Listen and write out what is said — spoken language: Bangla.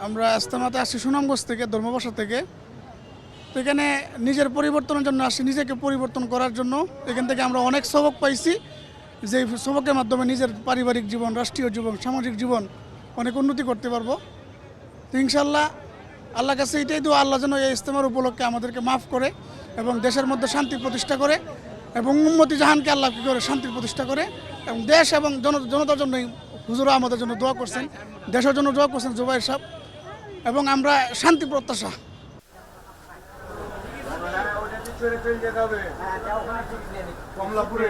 আমরা ইজতেমাতে আসছি সুনামগঞ্জ থেকে, ধর্মবাসা থেকে। তো এখানে নিজের পরিবর্তনের জন্য আসছি, নিজেকে পরিবর্তন করার জন্য। এখান থেকে আমরা অনেক সবক পাইছি, যে সবকের মাধ্যমে নিজের পারিবারিক জীবন, রাষ্ট্রীয় জীবন, সামাজিক জীবন অনেক উন্নতি করতে পারবো। তো ইনশাল্লাহ আল্লাহর কাছে এটাই দোয়া, আল্লাহ যেন এই ইজতেমার উপলক্ষে আমাদেরকে মাফ করে এবং দেশের মধ্যে শান্তি প্রতিষ্ঠা করে এবং উম্মতি জাহানকে আল্লাহ কী করে শান্তির প্রতিষ্ঠা করে এবং দেশ এবং জনতার জন্য হুজুরা আমাদের জন্য দোয়া করছেন, দেশের জন্য দোয়া করছেন জুবাইর সাহেব, এবং আমরা শান্তি প্রত্যাশা। কমলাপুরে